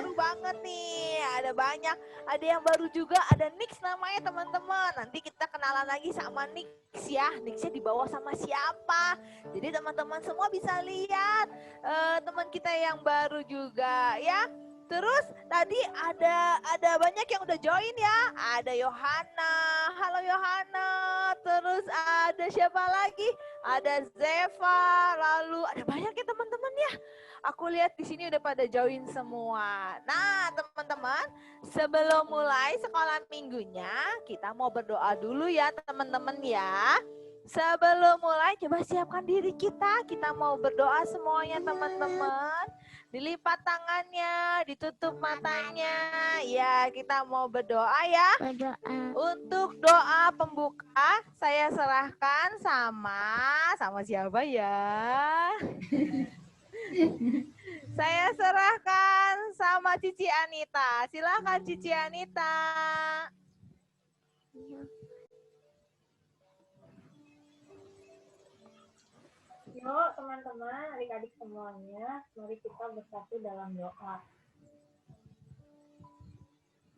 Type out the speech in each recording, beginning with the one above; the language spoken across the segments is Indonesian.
seru banget nih. Ada banyak, ada yang baru juga, ada Nix namanya teman-teman. Nanti kita kenalan lagi sama Nix ya. Nixnya dibawa sama siapa? Jadi teman-teman semua bisa lihat teman kita yang baru juga ya. Terus tadi ada banyak yang udah join ya. Ada Yohana, halo Yohana. Terus ada siapa lagi? Ada Zeva, lalu ada banyak ya teman-teman ya. Aku lihat di sini udah pada join semua. Nah, teman-teman, sebelum mulai sekolah minggunya, kita mau berdoa dulu ya, teman-teman ya. Sebelum mulai, coba siapkan diri kita. Kita mau berdoa semuanya, teman-teman. Dilipat tangannya, ditutup matanya. Ya, kita mau berdoa ya. Berdoa. Untuk doa pembuka, saya serahkan sama siapa ya? Saya serahkan sama Cici Anita. Silakan Cici Anita. Yuk teman-teman, adik-adik semuanya, mari kita bersatu dalam doa.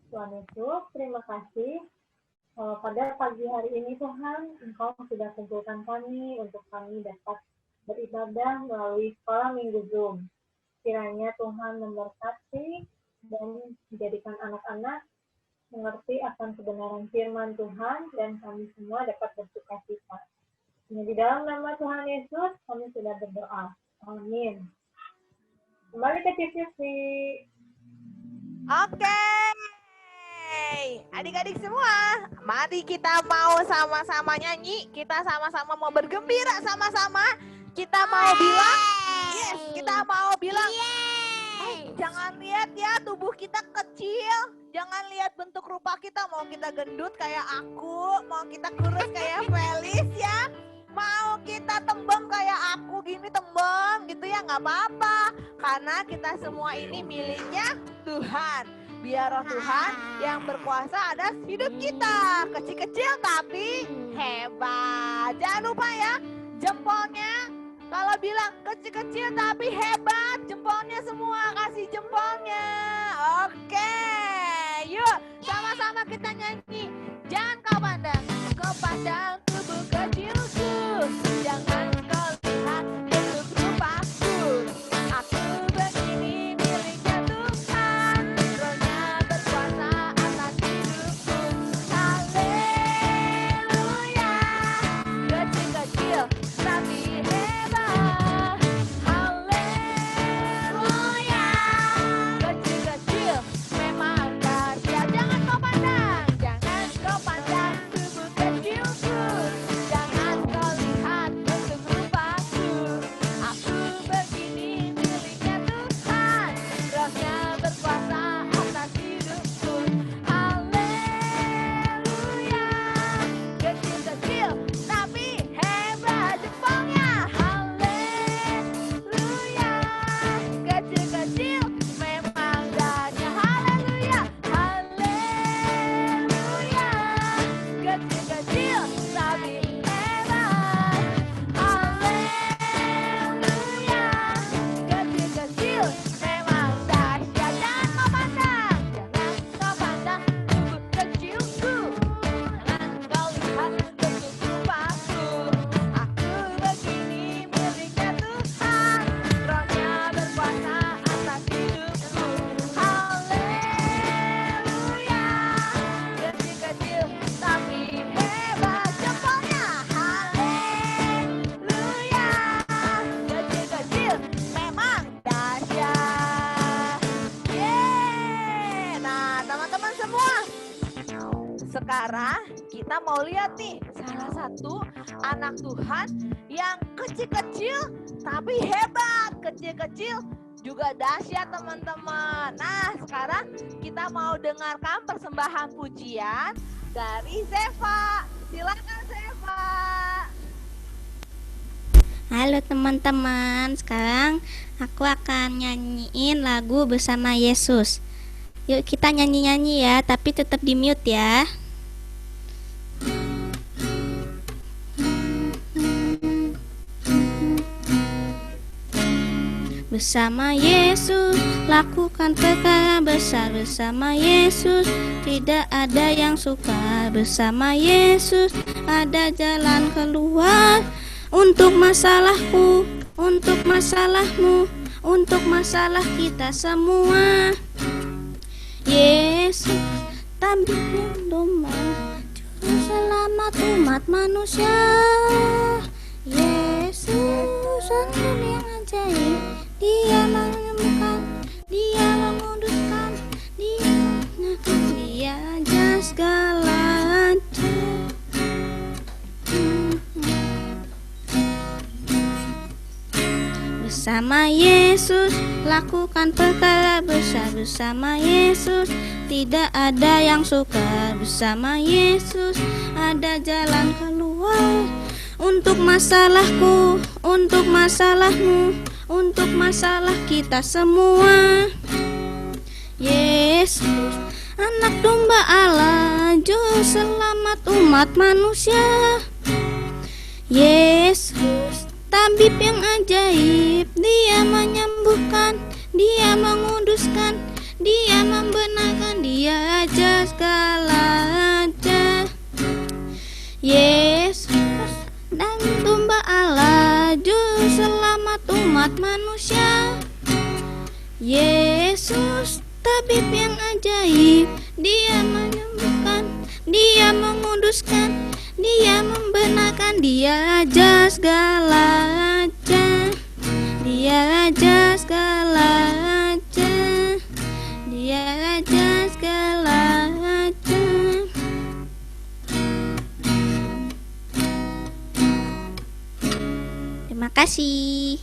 Tuhan Yesus, terima kasih pada pagi hari ini Tuhan, Engkau sudah kumpulkan kami untuk kami dapat beribadah melalui sekolah minggu Zoom. Kiranya Tuhan memberkati dan menjadikan anak-anak mengerti akan kebenaran firman Tuhan dan kami semua dapat bersukacita. Di dalam nama Tuhan Yesus, kami sudah berdoa. Amin. Kembali ke TV. Oke. Adik-adik semua, mari kita mau sama-sama nyanyi. Kita sama-sama mau bergembira sama-sama. Kita mau bilang, yes, kita mau bilang, jangan lihat ya tubuh kita kecil. Jangan lihat bentuk rupa kita, mau kita gendut kayak aku, mau kita kurus kayak Felis ya. Mau kita tembem kayak aku gini tembem gitu ya, nggak apa-apa. Karena kita semua ini miliknya Tuhan. Biar roh Tuhan yang berkuasa atas hidup kita. Kecil-kecil tapi hebat. Jangan lupa ya, jempolnya. Kalau bilang kecil-kecil tapi hebat, jempolnya semua, kasih jempolnya. Oke, yuk sama-sama kita nyanyi. Jangan kau pandang tubuh kecilku. Jangan kau lihat bentuk rupaku. Aku begini miliknya Tuhan. Rohnya berkuasa atas hidupku. Haleluya. Kecil-kecil tapi hebat. Haleluya. Kecil-kecil memang dahsyat. Jangan kau pandang. Jangan kau pandang tubuh kecilku. Jangan kau lihat bentuk rupaku. Aku begini miliknya Tuhan. Rohnya berkuasa atas hidupku. Haleluya. Kecil-kecil tapi hebat jempolnya. Haleluya. Kecil-kecil memang dahsyat. Haleluya. Haleluya. Kecil-kecil tapi hebat. Haleluya. Kecil-kecil memang dahsyat. Jangan kau pandang. Jangan kau pandang tubuh kecilku. Jangan kau lihat bentuk rupaku. Aku begini miliknya Tuhan. Rohnya berkuasa atas hidupku. Haleluya. Kecil-kecil tapi hebat jempolnya. Haleluya. Kecil-kecil memang dahsyat. Yeay. Nah, teman-teman semua, sekarang kita mau lihat nih salah satu anak Tuhan yang kecil-kecil tapi hebat. Kecil-kecil juga dahsyat teman-teman. Nah, sekarang kita mau dengarkan persembahan pujian dari Zeva. Silakan Zeva. Halo teman-teman, sekarang aku akan nyanyiin lagu Bersama Yesus. Yuk kita nyanyi-nyanyi ya, tapi tetap di mute ya. bersama Yesus. Lakukan perkara besar bersama Yesus. Tidak ada yang sukar bersama Yesus. Ada jalan keluar untuk masalahku, untuk masalahmu, untuk masalah kita semua. Yesus, tabibnya domba, juru selamat umat manusia. Yesus, sosok yang ajaib, Dia menyembuhkan, Dia menguduskan, Dia aja segala aja. Bersama Yesus, lakukan perkara besar bersama Yesus. Tidak ada yang sukar bersama Yesus. Ada jalan keluar untuk masalahku, untuk masalahmu, untuk masalah kita semua. Yesus, anak domba Allah, juru selamat umat manusia. Yesus, tabib yang ajaib, Dia menyembuhkan, Dia menguduskan, Dia membenarkan, Dia aja segala aja. Yesus, dan domba Allah, juru selamat umat manusia. Yesus, tabib yang ajaib, Dia menyembuhkan, Dia menguduskan, Dia membenarkan, Dia aja segala aja. Dia aja segala aja. Dia aja segala aja. Terima kasih.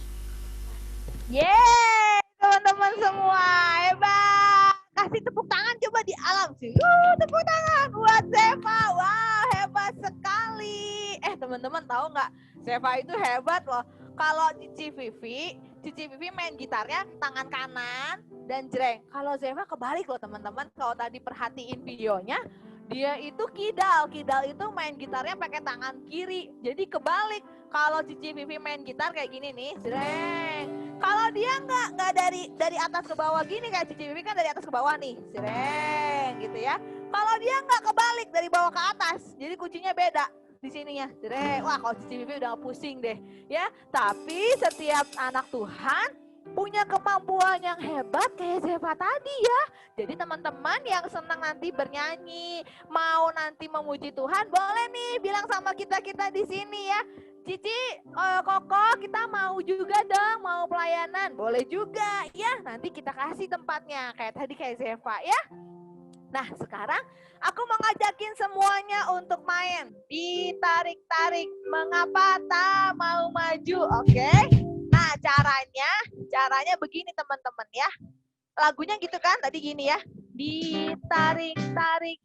Yeay, teman-teman semua, hebat. Kasih tepuk tangan coba di alam sih. Tepuk tangan buat Zeva. Wow, hebat sekali. Teman-teman tahu nggak? Zeva itu hebat loh. Kalau Cici Vivi main gitarnya tangan kanan dan jreng. Kalau Zeva kebalik loh teman-teman. Kalau tadi perhatiin videonya, dia itu kidal. Kidal itu main gitarnya pakai tangan kiri. Jadi kebalik. Kalau Cici Vivi main gitar kayak gini nih, jreng. Kalau dia nggak dari atas ke bawah gini, kayak Cici Vivi kan dari atas ke bawah nih, jreng gitu ya. Kalau dia nggak kebalik dari bawah ke atas, jadi kuncinya beda di sininya, jreng. Wah, kalau Cici Vivi udah pusing deh, ya. Tapi setiap anak Tuhan punya kemampuan yang hebat kayak Zeva tadi ya. Jadi teman-teman yang senang nanti bernyanyi, mau nanti memuji Tuhan, boleh nih bilang sama kita di sini ya. Cici, Koko, kita mau juga dong, mau pelayanan. Boleh juga ya, nanti kita kasih tempatnya. Kayak tadi kayak Zeva ya. Nah sekarang aku mau ngajakin semuanya untuk main. Ditarik-tarik, mengapa tak mau maju, oke? Nah caranya begini teman-teman ya. Lagunya gitu kan, tadi gini ya. Ditarik-tarik,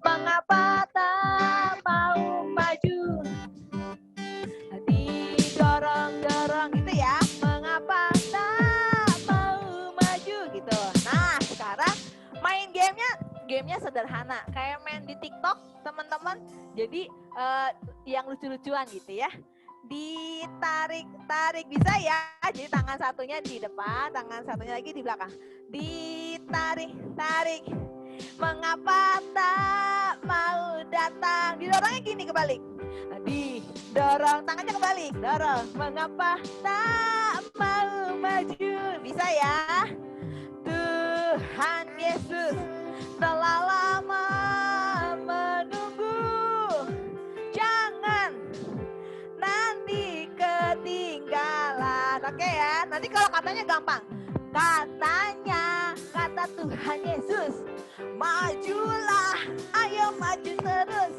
mengapa tak mau maju. Dorong-dorong gitu ya. Mengapa tak mau maju gitu. Nah sekarang main gamenya sederhana. Kayak main di TikTok teman-teman. Jadi yang lucu-lucuan gitu ya. Ditarik-tarik bisa ya. Jadi tangan satunya di depan, tangan satunya lagi di belakang. Ditarik-tarik, mengapa tak mau datang. Didorongnya gini kebalik. Didorong, tangannya kebalik. Dorong, mengapa tak mau maju. Bisa ya. Tuhan Yesus telah lama menunggu. Jangan nanti ketinggalan. Oke ya, nanti kalau katanya gampang. Katanya, kata Tuhan Yesus, majulah, ayo maju terus.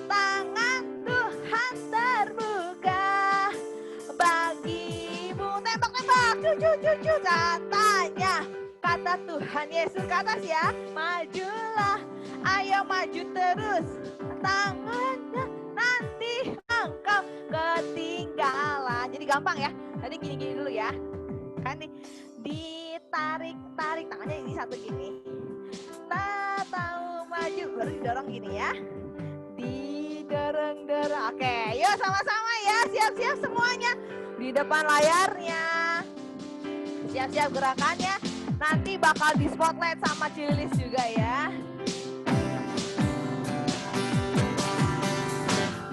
Tangan Tuhan terbuka bagimu. Tembak-tembak, cucu-cucu. Katanya, kata Tuhan Yesus ke atas ya. Majulah, ayo maju terus. Tangannya nanti engkau ketinggalan. Jadi gampang ya. Tadi gini-gini dulu ya. Kan nih, ditarik-tarik tangannya ini satu gini. Tak tahu maju, baru didorong gini ya. Didorong-dorong. Oke, yuk sama-sama ya. Siap-siap semuanya. Di depan layarnya. Siap-siap gerakannya. Nanti bakal di spotlight sama Cililis juga ya.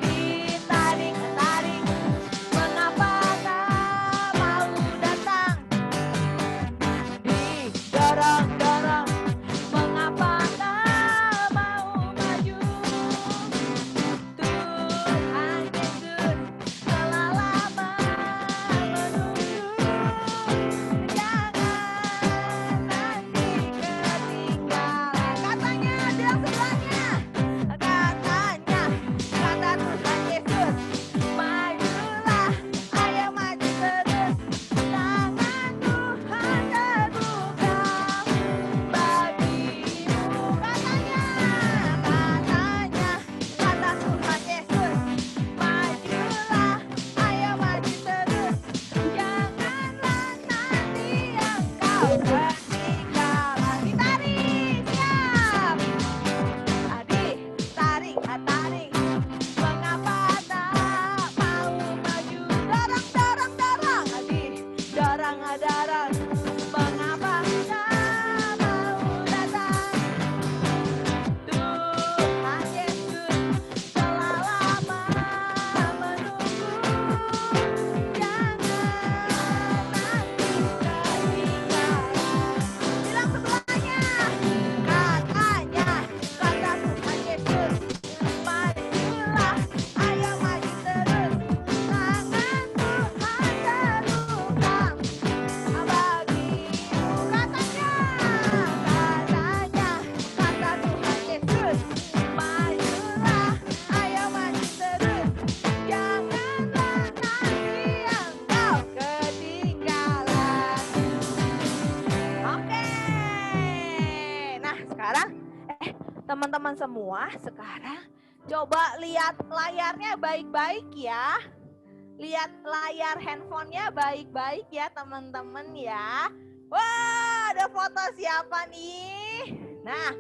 Ditarik, tarik, mengapa tak mau datang? Didorong, dorong, mengapa tak mau maju? Tuhan Yesus telah lama menunggu. Jangan nanti ketinggalan. Katanya bilang sebelahnya. Katanya kata Tuhan Yesus, majulah, ayo maju terus. Tangan Tuhan terbuka bagimu. Katanya kata Tuhan Yesus, majulah, ayo maju terus. Janganlah nanti engkau ketinggalan. Ditarik, siap. Adik, tarik, tarik. Mengapa tak mau maju? Dorong, dorong, dorong. Adik, dorong, dorong. Mengapa tak mau datang? Tuhan Yesus telah lama menunggu. Jangan nanti ketinggalan. Bilang sebelahnya. Katanya kata Tuhan Yesus, majulah, ayo maju terus. Tangan Tuhan terbuka bagimu. Katanya kata Tuhan Yesus, majulah, ayo maju terus. Janganlah nanti engkau ketinggalan. Oke. Nah, sekarang teman-teman semua, sekarang coba lihat layarnya baik-baik ya. Lihat layar handphonenya baik-baik ya teman-teman ya. Wah, ada foto siapa nih? Nah,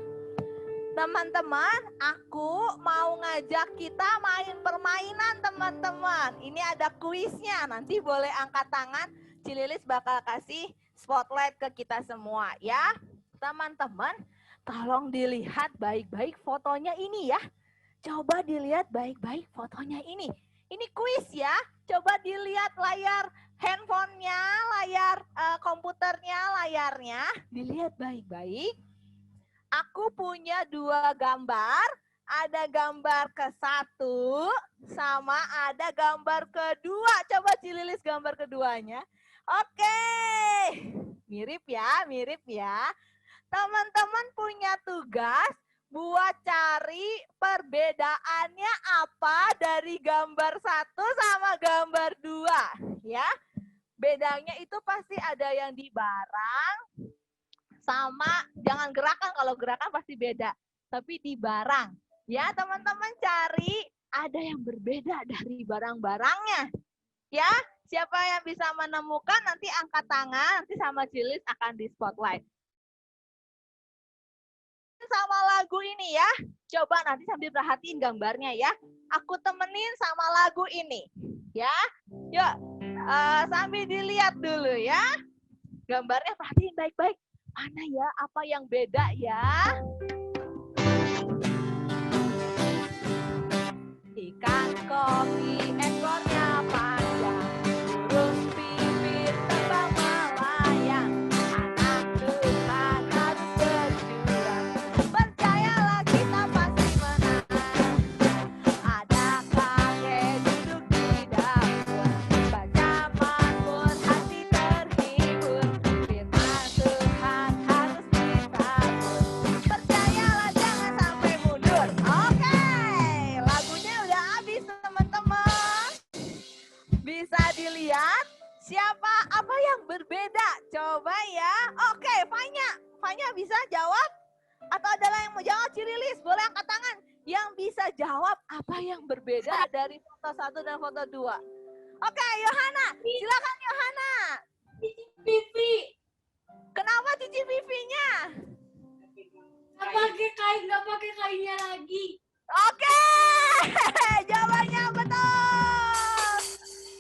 teman-teman, aku mau ngajak kita main permainan teman-teman. Ini ada kuisnya, nanti boleh angkat tangan. Cililis bakal kasih spotlight ke kita semua ya. Teman-teman, tolong dilihat baik-baik fotonya ini ya. Coba dilihat baik-baik fotonya ini. Ini kuis ya. Coba dilihat layar handphonenya, layar komputernya, layarnya. Dilihat baik-baik. Aku punya 2 gambar. Ada gambar ke-1 sama ada gambar kedua. Coba Cililis gambar keduanya. Oke. Mirip ya, mirip ya. Teman-teman punya tugas buat cari perbedaannya apa dari gambar 1 sama gambar 2 ya. Bedanya itu pasti ada yang di barang sama, jangan gerakan, kalau gerakan pasti beda, tapi di barang. Ya, teman-teman cari ada yang berbeda dari barang-barangnya. Ya, siapa yang bisa menemukan nanti angkat tangan, nanti sama Cililis akan di spotlight. Sama lagu ini ya. Coba nanti sambil perhatiin gambarnya ya. Aku temenin sama lagu ini. Ya. Yuk, sambil dilihat dulu ya. Gambarnya perhatiin baik-baik. Mana ya, apa yang beda ya? Ikan koki ekornya panjang, burung pipit terbang melayang. Anak Tuhan harus berjuang, percayalah kita pasti menang. Ada kakek duduk di dapur, baca Mazmur hati terhibur. Firman Tuhan harus disambut, percayalah jangan sampai mundur. Oke, lagunya udah habis teman-teman. Bisa dilihat siapa apa yang berbeda. Coba ya. Oke, Fanya bisa jawab? Atau ada yang mau jawab? Cililis, boleh angkat tangan. Yang bisa jawab apa yang berbeda dari foto 1 dan foto 2. Oke, Yohana. Silakan Yohana. Pipi. Kenapa cuci pipinya? Nggak pakai kainnya lagi. Oke, jawabannya betul.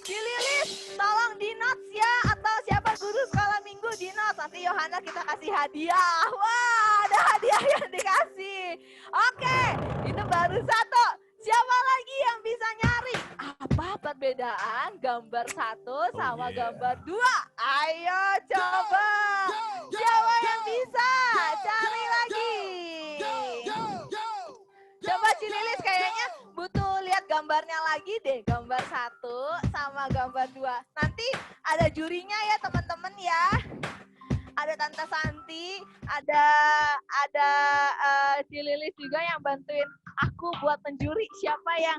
Cililis, tolong di notes ya, atau siapa guru sekolah malam minggu di notes. Nanti Yohana kita kasih hadiah. Wah, ada hadiah yang dikasih. Oke, itu baru satu. Siapa lagi yang bisa nyari? Apa perbedaan gambar 1 sama gambar 2? Ayo coba. Siapa yang bisa? Cari lagi. Coba Cililis kayaknya butuh lihat gambarnya lagi deh. Gambar 1 sama gambar 2. Nanti ada jurinya ya teman-teman ya. Ada Tante Santi, ada Cililis juga yang bantuin aku buat menjuri. Siapa yang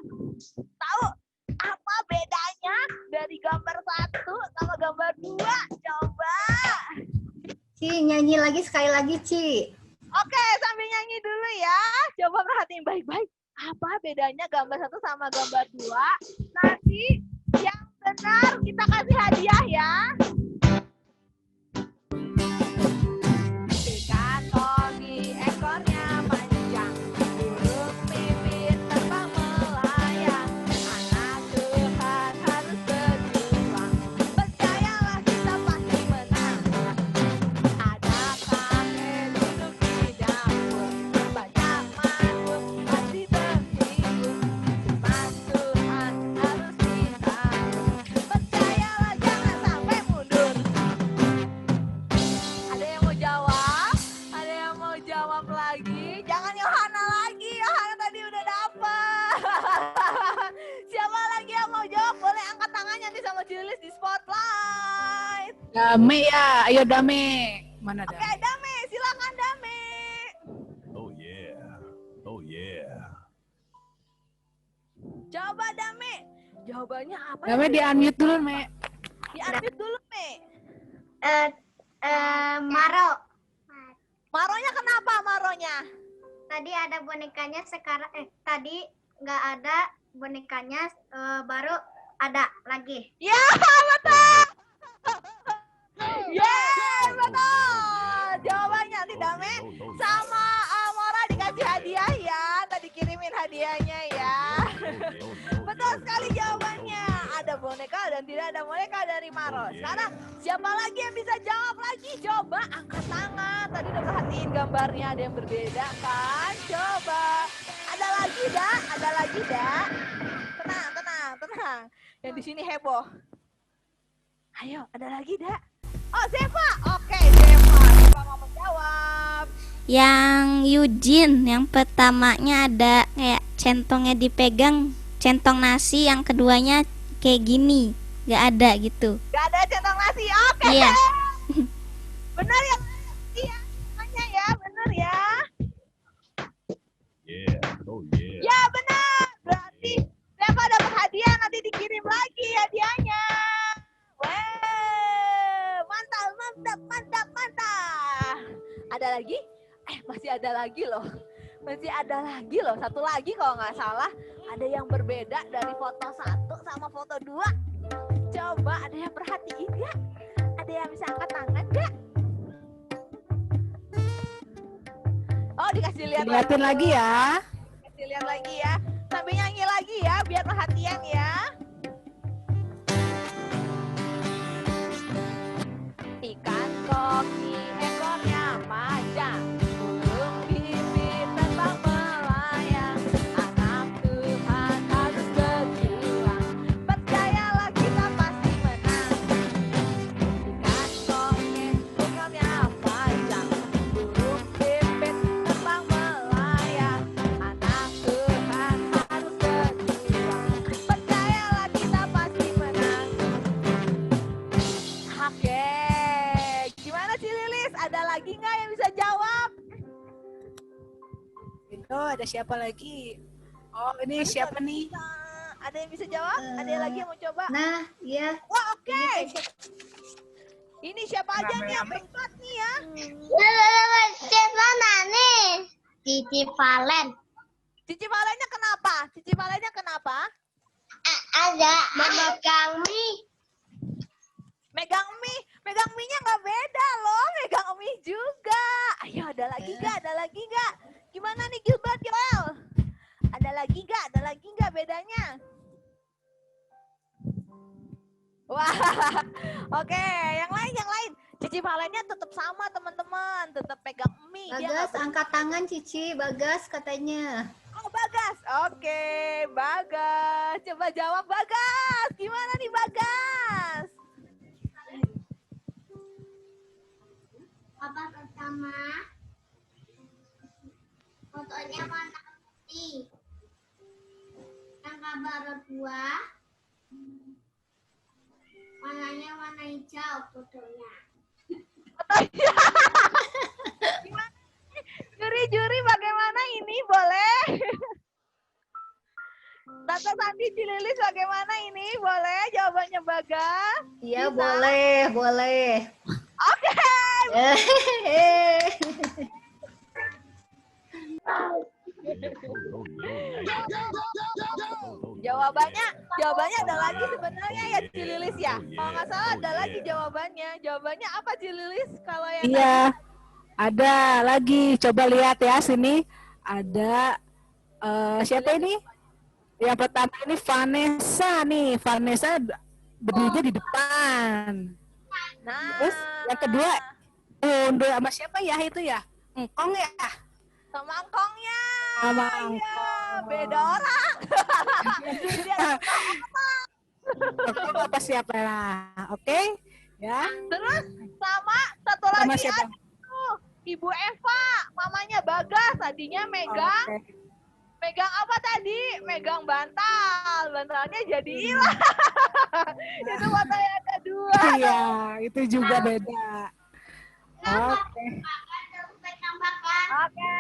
tahu apa bedanya dari gambar 1 sama gambar 2? Coba. Ci, nyanyi lagi sekali lagi, Ci. Oke, sambil nyanyi dulu ya. Coba perhatiin baik-baik. Apa bedanya gambar 1 sama gambar 2? Nanti yang benar kita kasih hadiah ya. Ikan togi ekornya panjang, burung pipit terbang melayang. Anak Tuhan harus berjuang, percayalah kita pasti menang. Ada kakek duduk di dapur, banyak mangkuk pasti terhibur. Firman Tuhan harus disambut, percayalah jangan sampai mundur. Ada yang mau jawab? Ada yang mau jawab lagi? Jangan Yohana lagi, Yohana tadi udah dapet. Siapa lagi yang mau jawab? Boleh angkat tangannya nanti sama Cililis di spotlight. Dame ya, ayo Dame. Mana Oke, Dame? Dame, silakan Dame. Oh yeah. Oh yeah. Coba Dame. Jawabannya apa? Dame di unmute dulu, Me. Di-unmute dulu, Me. Maro. Maronya kenapa Maronya? Tadi ada bonekanya, sekarang tadi nggak ada bonekanya, baru ada lagi. Ya, betul. Yeay, betul. Jawabannya nanti Dame sama Mora dikasih hadiah ya. Tadi kirimin hadiahnya ya. Betul sekali jawabannya. Ada boneka dan tidak ada boneka dari Maro. Sekarang siapa lagi yang bisa jawab lagi? Coba angkat tangan. Tadi udah perhatiin gambarnya ada yang berbeda kan? Coba. Ada lagi dah? Ada lagi dah? Tenang, tenang, tenang. Yang di sini heboh. Ayo, ada lagi dah? Oh, Zeva. Oke, Zeva. Zeva mau menjawab. Yang Eugene, yang pertamanya ada kayak centongnya dipegang, centong nasi, yang keduanya kayak gini, nggak ada gitu. Gak ada centong nasi. Oke. Iya. Benar ya? Iya. Tanya ya, benar ya. Yeah. Oh yeah. Ya, benar. Berarti Zeva dapat hadiah, nanti dikirim lagi hadiahnya. Wah, mantap, mantap, mantap, mantap. Ada lagi? Masih ada lagi loh. Masih ada lagi loh. Satu lagi kalau nggak salah. Ada yang berbeda dari foto 1 sama foto 2. Coba ada yang perhatiin nggak? Ada yang bisa angkat tangan nggak? Oh, dikasih lihat Liatin lagi ya. Kasih lihat lagi ya. Sambil nyanyi lagi ya, biar perhatian ya. Ikan koki ekornya panjang, burung pipit terbang melayang. Anak Tuhan harus berjuang, percayalah kita pasti menang. Ikan koki ekornya panjang, burung pipit terbang melayang. Anak Tuhan harus berjuang, percayalah kita pasti menang. Oke, gimana sih Lilis? Ada lagi nggak yang bisa jawab? Itu ada siapa lagi? Oh, ini siapa nih? Ada yang bisa jawab? Ada yang lagi yang mau coba? Nah, iya. Wah, oke. Ini siapa aja nih yang berempat nih ya? Siapa nih? Cici Valen. Cici Valennya kenapa? Cici Valennya kenapa? Ada memegang mie. Megang mie-nya nggak beda loh, megang mie juga. Ayo, ada lagi nggak? Ada lagi nggak? Gimana nih Gilbert Yoel? Ada lagi nggak? Ada lagi nggak bedanya? Wah, oke, yang lain. Cici Valennya tetap sama teman-teman, tetap pegang mie. Dia Bagas, nggak angkat tangan Cici. Bagas katanya. Oh, Bagas. Oke, Bagas. Coba jawab Bagas. Gimana nih Bagas? Apa pertama? Fotonya warna putih. Yang kabar dua. Warnanya warna hijau fotonya. Gimana? Juri-juri bagaimana ini? Boleh? Tante Sandi Cililis bagaimana ini? Boleh jawabannya Bagas? Iya, Bisa? boleh. Oke. Jawabannya ada lagi sebenarnya ya Cililis ya. Kalau nggak salah ada lagi jawabannya. Jawabannya apa Cililis? Kalau yang Iya, ada lagi. Coba lihat ya sini. Ada siapa ini? Yang pertama ini Vanessa nih. Vanessa berdirinya di depan. Nah, Terus yang kedua Undo sama siapa ya itu ya? Engkong ya? sama angkongnya. Sama Iya, Angkong. beda orang. Jadi ada Engkong apa siapa lah? Oke? Ya. terus sama satu Sama lagi siapa? ada tuh, Ibu Eva, mamanya Bagas tadinya megang Oke. megang apa tadi? Megang bantal. Bantalnya jadi hilang. Itu foto yang kedua. Iya, itu juga beda. Oke. Oke,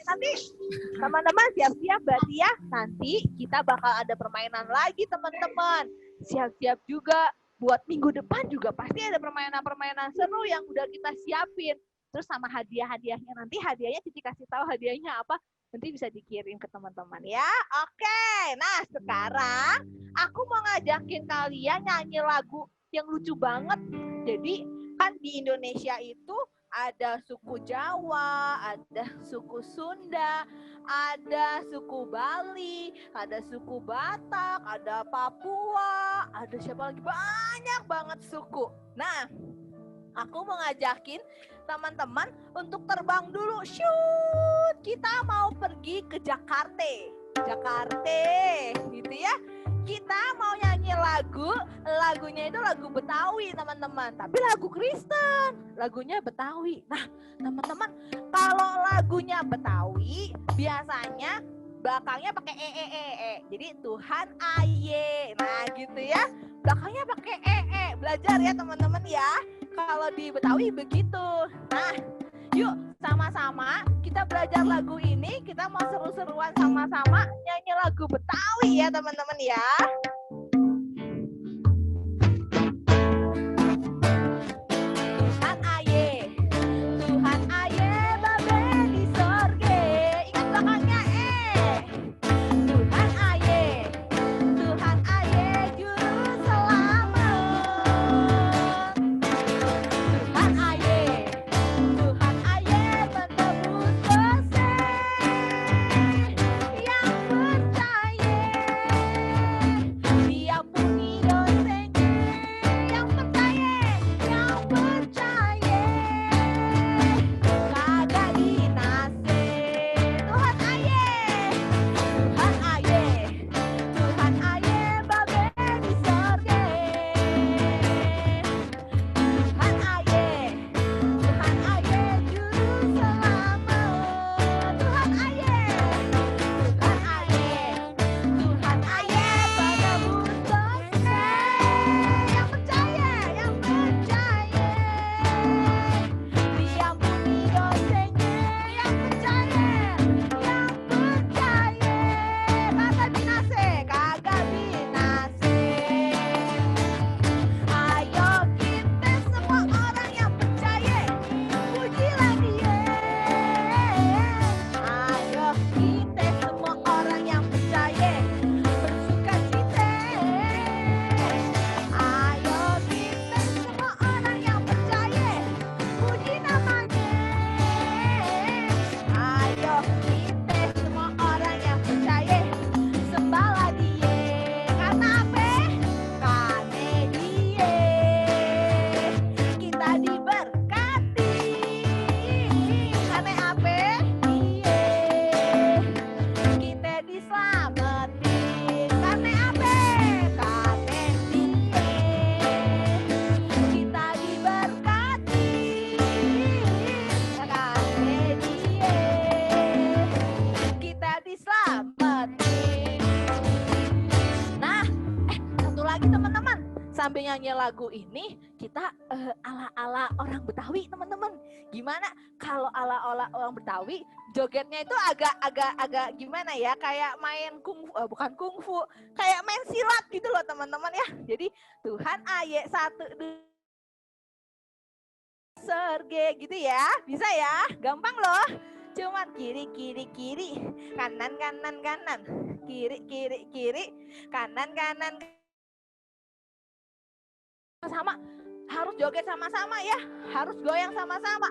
nanti teman-teman siap-siap berarti ya. Nanti kita bakal ada permainan lagi teman-teman. Siap-siap juga buat minggu depan juga pasti ada permainan-permainan seru yang udah kita siapin. Terus sama hadiah-hadiahnya nanti hadiahnya Cici kasih tahu hadiahnya apa. Nanti bisa dikirim ke teman-teman ya. Oke, nah sekarang aku mau ngajakin kalian nyanyi lagu yang lucu banget. Jadi kan di Indonesia itu ada suku Jawa, ada suku Sunda, ada suku Bali, ada suku Batak, ada Papua, ada siapa lagi? Banyak banget suku. Nah, aku mau ngajakin teman-teman untuk terbang dulu. Shoot, kita mau pergi ke Jakarta. Jakarta, gitu ya. Kita mau nyanyi lagunya itu lagu Betawi teman-teman, tapi lagu Kristen, lagunya Betawi. Nah teman-teman, kalau lagunya Betawi biasanya belakangnya pakai jadi Tuhan aye, nah gitu ya, belakangnya pakai belajar ya teman-teman ya, kalau di Betawi begitu. Nah yuk sama-sama kita belajar lagu ini, kita mau seru-seruan sama-sama nyanyi lagu Betawi ya teman-teman ya. Tuhan aye, Tuhan aye, babe di sorge. Ingat belakangnya Tuhan aye, juru selamat. Tuhan aye, menebus dosa. Yang percaya sambil nyanyi lagu ini kita ala-ala orang Betawi teman-teman. Gimana kalau ala-ala orang Betawi jogetnya itu agak gimana ya, kayak main bukan kungfu, kayak main silat gitu loh teman-teman ya. Jadi Tuhan aye 1 2 serge gitu ya, bisa ya, gampang loh. Cuman kiri kiri kiri, kanan kanan kanan, kiri kiri kiri, kanan kanan. Sama, harus joget sama-sama ya, harus goyang sama-sama.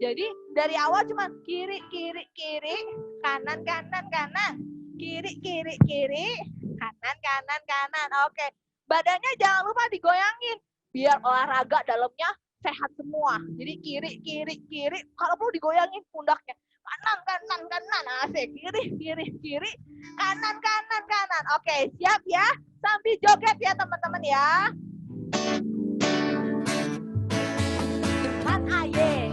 Jadi dari awal cuma kiri kiri kiri, kanan kanan kanan, kiri kiri kiri, kanan kanan kanan. Oke, badannya jangan lupa digoyangin biar olahraga dalamnya sehat semua. Jadi kiri kiri kiri, kalau perlu digoyangin pundaknya. Kanan kanan kanan, asik. Kiri kiri kiri, kanan kanan kanan. Oke, siap ya, sambil joget ya teman-teman ya. Tuhan aye,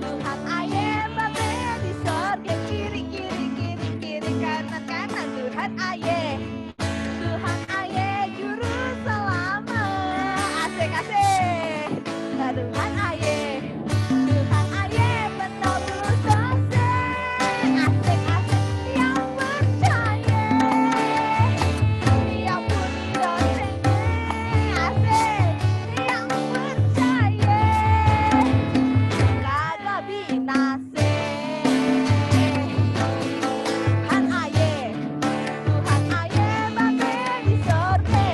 Tuhan aye, Bapa di sorga, kiri kiri kiri kiri, kanan kanan. Tuhan aye, Tuhan aye, juru selamat, asik asik. Tuhan aye, Tuhan aye, penebus dosa, asik asik. Yang percaya, diampuni dosanya, asik. Yang percaya kagak binasa. Tuhan aye, Tuhan aye, Bapa di sorga.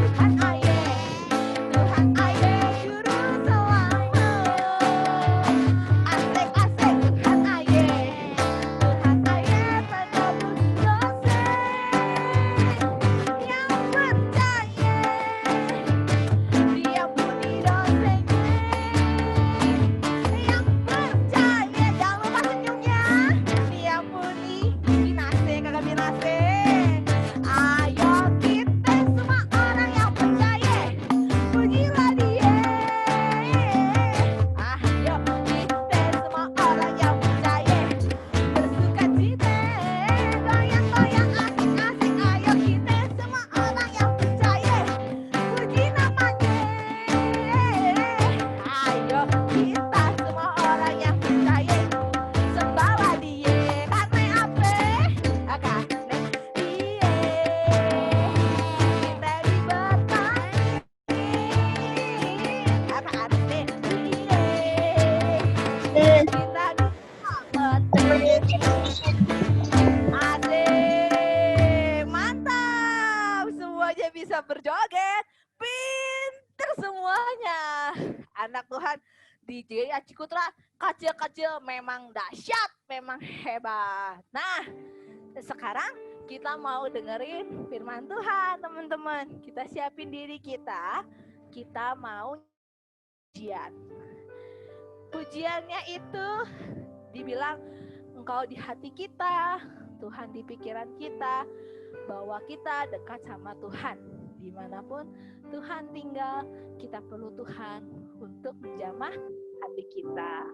Tuhan aye, Tuhan aye, juru selamat, asik asik. Tuhan aye, Tuhan aye, penebus dosa. Yang percaya diampuni dosanya. Yang percaya jangan lupa senyumnya. Diampuni binase kagak binase. Ayo kita semua orang yang percaya, pujilah Dia. Ayo kita semua orang yang percaya, bersukacita, goyang-goyang asik-asik. Ayo kita semua orang yang percaya, puji namanya. Ayo kita semua orang yang percaya, sembahlah Dia. Karena apa? Karena Dia kita diberkati. Karena Dia kita diselamatkan. Asik, mantap, semuanya bisa berjoget, pinter semuanya. Anak Tuhan DJ Cikutra kecil-kecil memang dahsyat, memang hebat. Nah, sekarang kita mau dengerin firman Tuhan teman-teman. Kita siapin diri kita mau pujian. Pujiannya itu dibilang engkau di hati kita, Tuhan di pikiran kita, bahwa kita dekat sama Tuhan. Dimanapun Tuhan tinggal, kita perlu Tuhan untuk menjamah hati kita.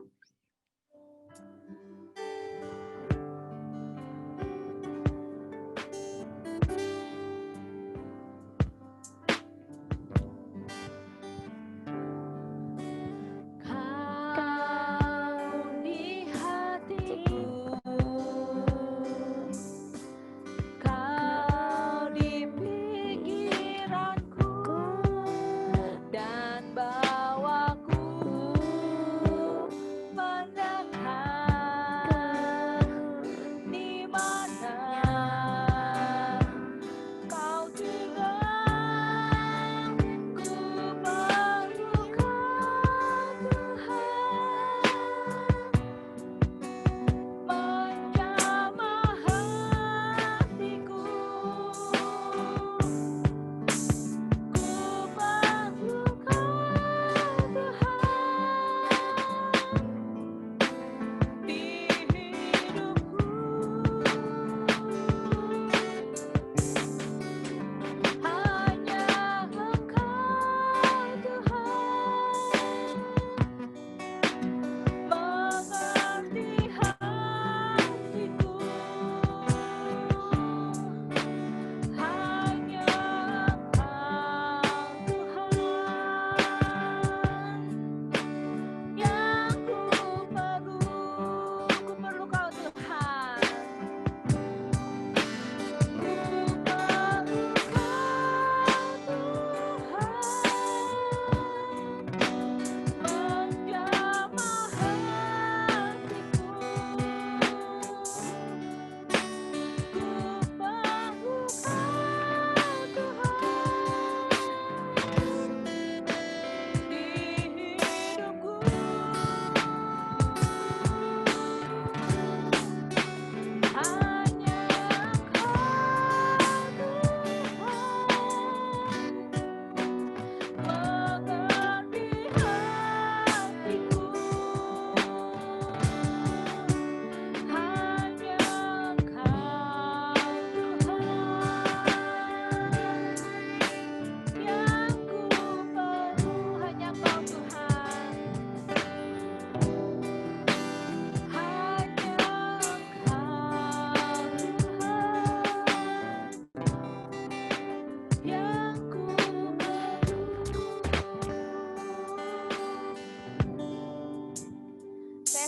Kau di hatiku, kau di pikiranku, dan bawaku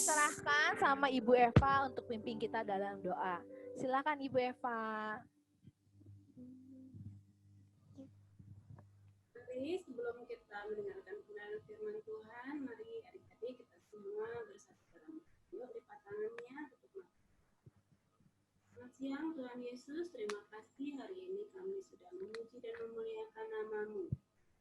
serahkan sama Ibu Eva untuk pimpin kita dalam doa. Silakan Ibu Eva. Mari sebelum kita mendengarkan kebenaran firman Tuhan, mari adik-adik kita semua bersatu dalam yuk lipat tangannya tutup mata. Selamat siang Tuhan Yesus, terima kasih hari ini kami sudah memuji dan memuliakan nama-Mu.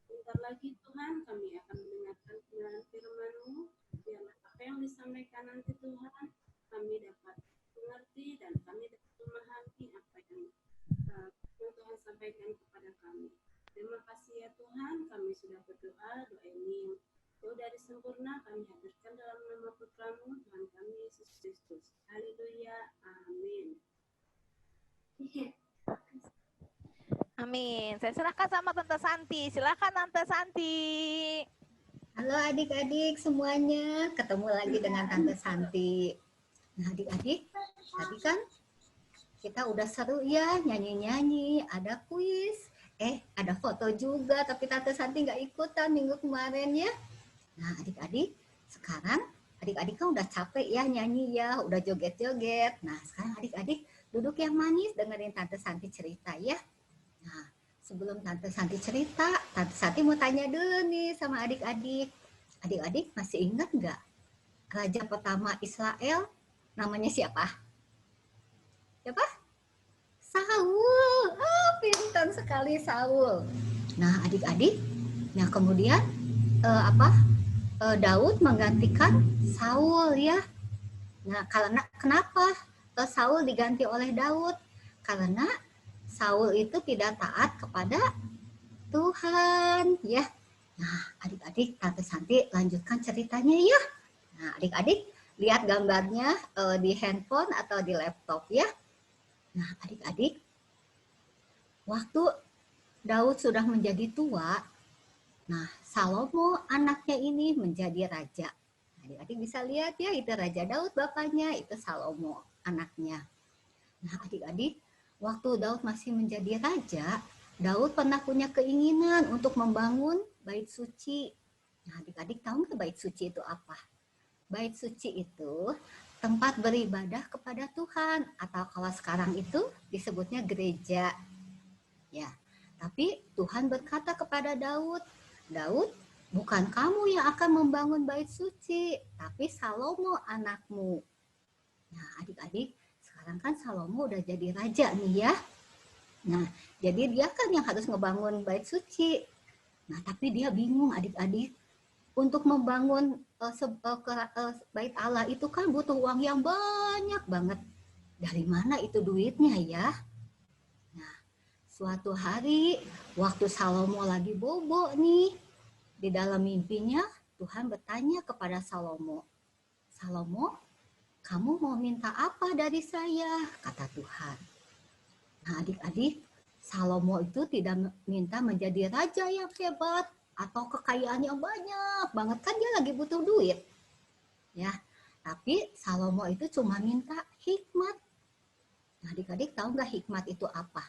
Bentar lagi Tuhan kami akan mendengarkan kebenaran firman-Mu, biarlah apa yang disampaikan nanti Tuhan kami dapat mengerti dan kami dapat memahami apa yang Tuhan sampaikan kepada kami. Terima kasih ya Tuhan, kami sudah berdoa, doa ini yang jauh dari sempurna kami hadirkan dalam nama Putra-Mu, Tuhan kami Yesus Kristus. Haleluya, amin. Amin. Saya serahkan sama Tante Santi. Silakan Tante Santi. Halo adik-adik semuanya, ketemu lagi dengan Tante Santi. Nah adik-adik, tadi kan kita udah seru ya nyanyi-nyanyi, ada kuis. Ada foto juga, tapi Tante Santi nggak ikutan minggu kemarin ya. Nah adik-adik, sekarang adik-adik kan udah capek ya nyanyi ya, udah joget-joget. Nah sekarang adik-adik duduk yang manis dengerin Tante Santi cerita ya. Nah sebelum Tante Santi cerita, Tante Santi mau tanya dulu nih sama adik-adik. Adik-adik masih ingat nggak raja pertama Israel namanya siapa? Siapa? Saul. Pintar sekali Saul. Nah adik-adik, nah kemudian Daud menggantikan Saul ya. Nah karena kenapa Saul diganti oleh Daud? Karena Saul itu tidak taat kepada Tuhan ya. Nah adik-adik, Tante Santi lanjutkan ceritanya ya. Nah adik-adik lihat gambarnya di handphone atau di laptop ya. Nah adik-adik, waktu Daud sudah menjadi tua, nah Salomo anaknya ini menjadi raja. Adik-adik bisa lihat ya, itu Raja Daud bapaknya, itu Salomo anaknya. Nah adik-adik, waktu Daud masih menjadi raja, Daud pernah punya keinginan untuk membangun bait suci. Nah adik-adik tahu nggak bait suci itu apa? Bait suci itu tempat beribadah kepada Tuhan, atau kalau sekarang itu disebutnya gereja. Ya, tapi Tuhan berkata kepada Daud, Daud, bukan kamu yang akan membangun bait suci, tapi Salomo anakmu. Nah, adik-adik, sekarang kan Salomo udah jadi raja nih ya. Nah, jadi dia kan yang harus ngebangun bait suci. Nah, tapi dia bingung adik-adik. Untuk membangun bait Allah itu kan butuh uang yang banyak banget. Dari mana itu duitnya ya? Nah, suatu hari waktu Salomo lagi bobo nih, di dalam mimpinya Tuhan bertanya kepada Salomo, Salomo, kamu mau minta apa dari saya? Kata Tuhan. Nah adik-adik, Salomo itu tidak minta menjadi raja yang hebat atau kekayaan yang banyak banget, kan dia lagi butuh duit. Ya, tapi Salomo itu cuma minta hikmat. Nah, adik-adik tahu nggak hikmat itu apa?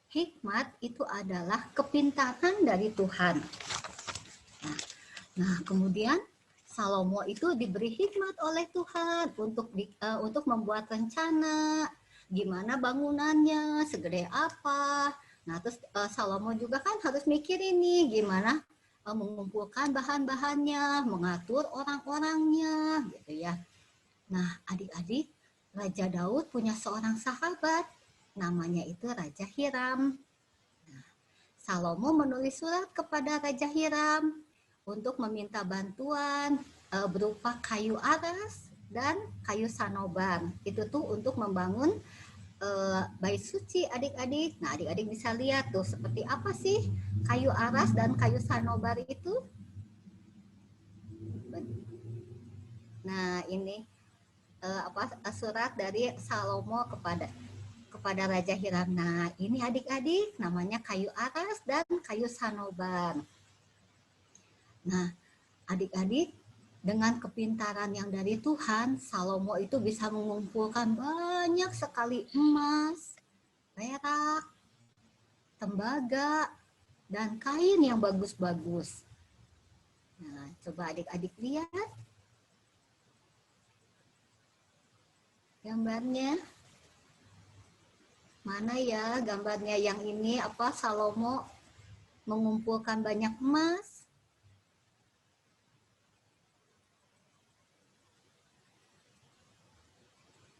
Hikmat itu adalah kepintaran dari Tuhan. Nah, kemudian Salomo itu diberi hikmat oleh Tuhan untuk membuat rencana gimana bangunannya, segede apa. Nah, terus Salomo juga kan harus mikirin nih gimana mengumpulkan bahan-bahannya, mengatur orang-orangnya, gitu ya. Nah, adik-adik, Raja Daud punya seorang sahabat, namanya itu Raja Hiram. Nah, Salomo menulis surat kepada Raja Hiram untuk meminta bantuan berupa kayu aras dan kayu sanobar. Itu tuh untuk membangun bait suci adik-adik. Nah adik-adik bisa lihat tuh seperti apa sih kayu aras dan kayu sanobar itu. Nah ini surat dari Salomo kepada Raja Hiram. Nah ini adik-adik namanya kayu aras dan kayu sanobar. Nah adik-adik, dengan kepintaran yang dari Tuhan, Salomo itu bisa mengumpulkan banyak sekali emas, perak, tembaga, dan kain yang bagus-bagus. Nah, coba adik-adik lihat. gambarnya? Mana ya gambarnya yang ini apa Salomo mengumpulkan banyak emas?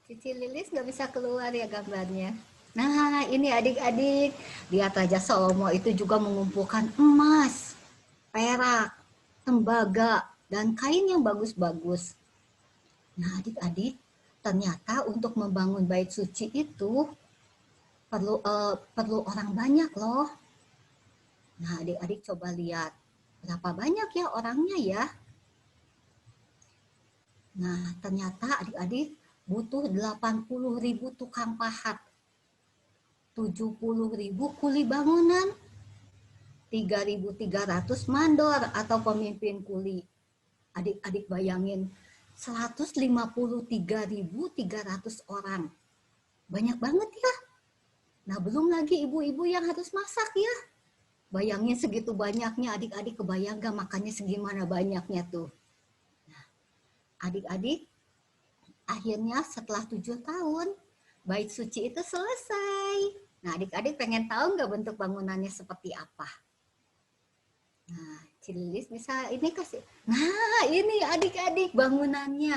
Cici Lilis nggak bisa keluar ya gambarnya. Nah, ini adik-adik, lihat Raja Salomo itu juga mengumpulkan emas, perak, tembaga, dan kain yang bagus-bagus. Nah, adik-adik, ternyata untuk membangun bait suci itu perlu orang banyak loh. Nah, adik-adik coba lihat, berapa banyak ya orangnya ya? Nah, ternyata adik-adik butuh 80.000 tukang pahat, 70.000 kuli bangunan, 3.300 mandor atau pemimpin kuli. Adik-adik bayangin, 153.300 orang. Banyak banget ya. Nah, belum lagi ibu-ibu yang harus masak ya. Bayangin segitu banyaknya, adik-adik kebayang gak makannya segimana banyaknya tuh. Nah, adik-adik, akhirnya setelah 7 tahun, bait suci itu selesai. Nah, adik-adik pengen tahu nggak bentuk bangunannya seperti apa? Nah, Cililis bisa ini kasih. Nah, ini adik-adik bangunannya.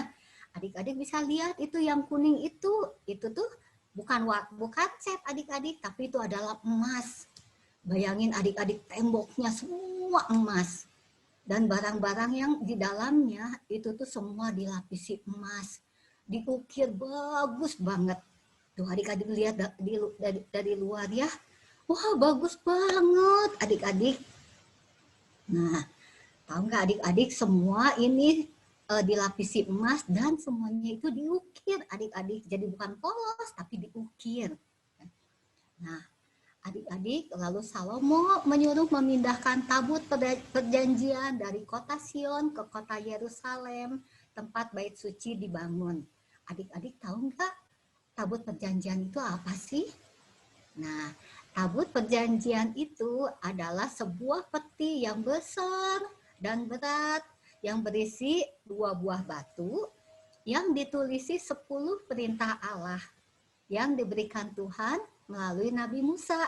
Adik-adik bisa lihat itu yang kuning itu tuh bukan cat adik-adik, tapi itu adalah emas. Bayangin adik-adik temboknya semua emas. Dan barang-barang yang di dalamnya itu tuh semua dilapisi emas. Diukir bagus banget. Tuh adik-adik lihat dari luar ya. Wah, bagus banget adik-adik. Nah, tahu nggak adik-adik semua ini dilapisi emas dan semuanya itu diukir adik-adik. Jadi bukan polos tapi diukir. Nah, adik-adik lalu Salomo menyuruh memindahkan tabut perjanjian dari kota Sion ke kota Yerusalem, tempat bait suci dibangun. Adik-adik tahu nggak tabut perjanjian itu apa sih? Nah, tabut perjanjian itu adalah sebuah peti yang besar dan berat yang berisi 2 buah batu yang ditulisi 10 perintah Allah yang diberikan Tuhan melalui Nabi Musa.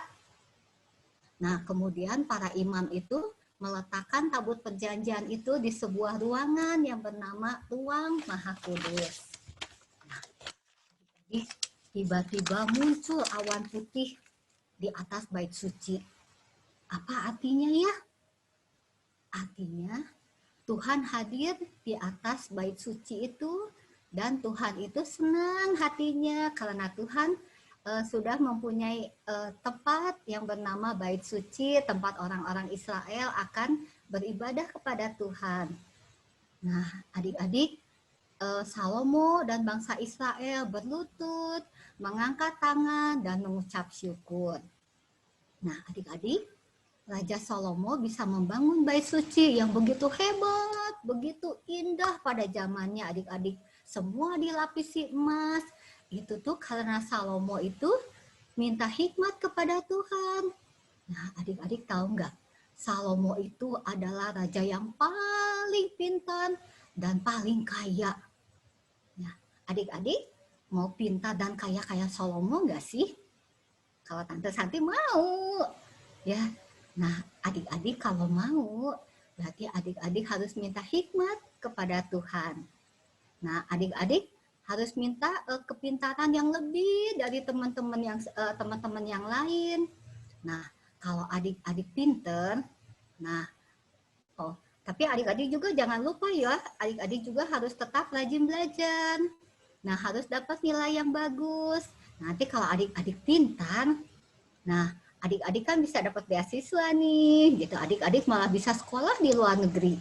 Nah, kemudian para imam itu meletakkan tabut perjanjian itu di sebuah ruangan yang bernama Ruang Maha Kudus. Tiba-tiba muncul awan putih di atas bait suci. Apa artinya ya? Artinya Tuhan hadir di atas bait suci itu dan Tuhan itu senang hatinya karena Tuhan sudah mempunyai tempat yang bernama bait suci, tempat orang-orang Israel akan beribadah kepada Tuhan. Nah, adik-adik, Salomo dan bangsa Israel berlutut, mengangkat tangan, dan mengucap syukur. Nah, adik-adik, Raja Salomo bisa membangun bait suci yang begitu hebat, begitu indah pada zamannya adik-adik. Semua dilapisi emas. Itu tuh karena Salomo itu minta hikmat kepada Tuhan. Nah, adik-adik tahu nggak? Salomo itu adalah raja yang paling pintar dan paling kaya. Nah, adik-adik mau pintar dan kaya kayak Salomo nggak sih? Kalau Tante Santi mau, ya. Nah, adik-adik kalau mau, berarti adik-adik harus minta hikmat kepada Tuhan. Nah, adik-adik harus minta kepintaran yang lebih dari teman-teman yang lain. Nah, kalau adik-adik pinter, tapi adik-adik juga jangan lupa ya, adik-adik juga harus tetap rajin belajar. Nah, harus dapat nilai yang bagus. Nanti kalau adik-adik pintar, nah adik-adik kan bisa dapat beasiswa nih, gitu. Adik-adik malah bisa sekolah di luar negeri.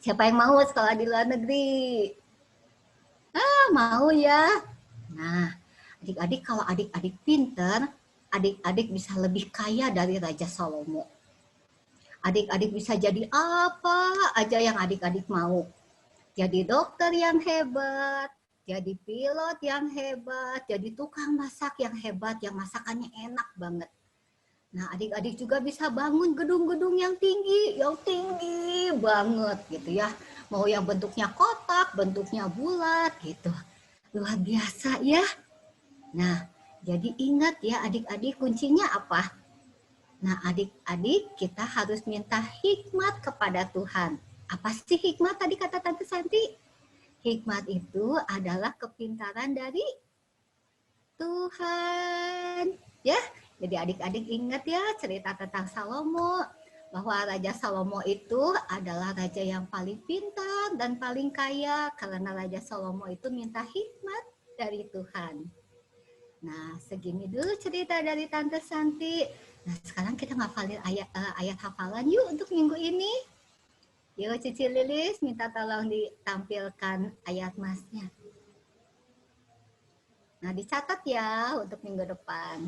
Siapa yang mau sekolah di luar negeri? Mau ya. Nah, adik-adik kalau adik-adik pintar, adik-adik bisa lebih kaya dari Raja Salomo. Adik-adik bisa jadi apa aja yang adik-adik mau. Jadi dokter yang hebat, jadi pilot yang hebat, jadi tukang masak yang hebat, yang masakannya enak banget. Nah, adik-adik juga bisa bangun gedung-gedung yang tinggi banget gitu ya. Mau yang bentuknya kotak, bentuknya bulat gitu. Luar biasa ya. Nah, jadi ingat ya adik-adik, kuncinya apa? Nah, adik-adik kita harus minta hikmat kepada Tuhan. Apa sih hikmat tadi kata Tante Santi? Hikmat itu adalah kepintaran dari Tuhan. Ya, jadi adik-adik ingat ya cerita tentang Salomo. Bahwa Raja Salomo itu adalah raja yang paling pintar dan paling kaya. Karena Raja Salomo itu minta hikmat dari Tuhan. Nah, segini dulu cerita dari Tante Santi. Nah, sekarang kita ngafalin ayat hafalan yuk untuk minggu ini. Yuk, Cici Lilis minta tolong ditampilkan ayat masnya. Nah, dicatat ya untuk minggu depan.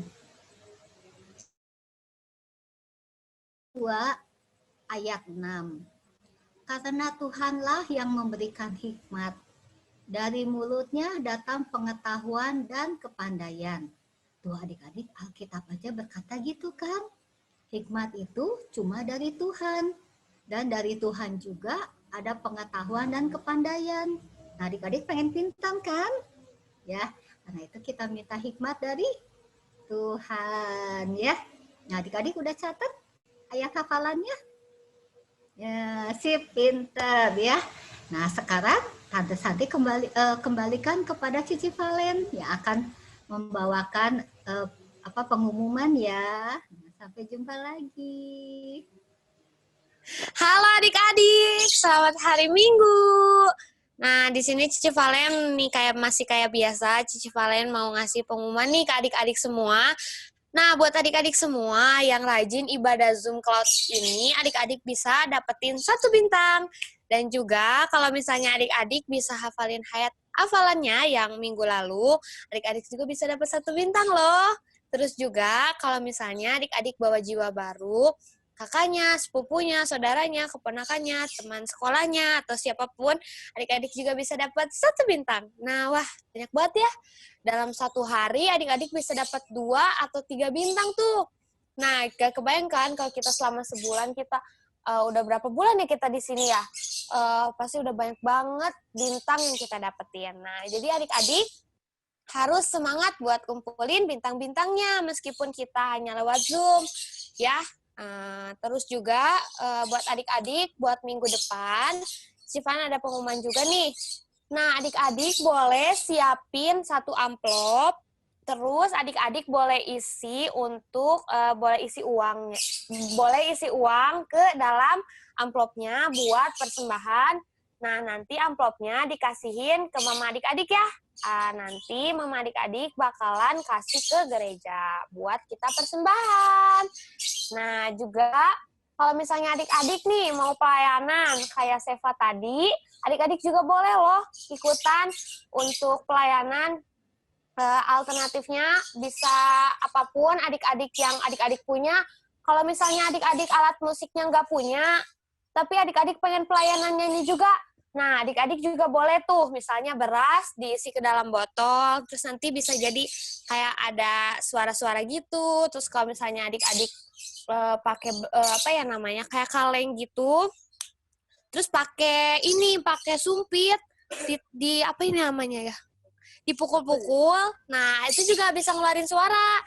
2 ayat 6. Karena Tuhanlah yang memberikan hikmat. Dari mulutnya datang pengetahuan dan kepandaian. Tuh adik-adik, Alkitab aja berkata gitu kan. Hikmat itu cuma dari Tuhan. Dan dari Tuhan juga ada pengetahuan dan kepandaian. Nah adik-adik pengen pintar kan? Ya, karena itu kita minta hikmat dari Tuhan ya. Nah adik-adik udah catat ayat hafalannya? Ya, sip, pinter ya. Nah sekarang Tante Santi kembalikan kepada Cici Valen yang akan membawakan pengumuman ya. Nah, sampai jumpa lagi. Halo adik-adik, selamat hari Minggu. Nah, di sini Cici Valen nih masih kayak biasa, Cici Valen mau ngasih pengumuman nih ke adik-adik semua. Nah, buat adik-adik semua yang rajin ibadah Zoom Cloud ini, adik-adik bisa dapetin 1 bintang. Dan juga kalau misalnya adik-adik bisa hafalin hafalannya yang minggu lalu, adik-adik juga bisa dapat 1 bintang loh. Terus juga kalau misalnya adik-adik bawa jiwa baru, kakaknya, sepupunya, saudaranya, keponakannya, teman sekolahnya, atau siapapun, adik-adik juga bisa dapat 1 bintang. Nah, wah, banyak banget ya. Dalam 1 hari, adik-adik bisa dapat 2 atau 3 bintang tuh. Nah, gak kebayangkan kalau kita selama sebulan kita udah berapa bulan ya kita di sini ya? Pasti udah banyak banget bintang yang kita dapetin. Nah, jadi adik-adik harus semangat buat kumpulin bintang-bintangnya meskipun kita hanya lewat Zoom, ya. Terus juga buat adik-adik, buat minggu depan, Sivan ada pengumuman juga nih. Nah, adik-adik boleh siapin 1 amplop, terus adik-adik boleh isi uang ke dalam amplopnya buat persembahan. Nah, nanti amplopnya dikasihin ke mama adik-adik ya. Nanti mama adik-adik bakalan kasih ke gereja buat kita persembahan. Nah, juga kalau misalnya adik-adik nih mau pelayanan kayak Seva tadi, adik-adik juga boleh loh ikutan untuk pelayanan. Alternatifnya bisa apapun adik-adik yang adik-adik punya. Kalau misalnya adik-adik alat musiknya nggak punya, tapi adik-adik pengen pelayanan nyanyi juga, nah adik-adik juga boleh tuh, misalnya beras diisi ke dalam botol, terus nanti bisa jadi kayak ada suara-suara gitu. Terus kalau misalnya adik-adik pakai kayak kaleng gitu, terus pakai sumpit di apa ini namanya ya, dipukul-pukul, nah itu juga bisa ngeluarin suara.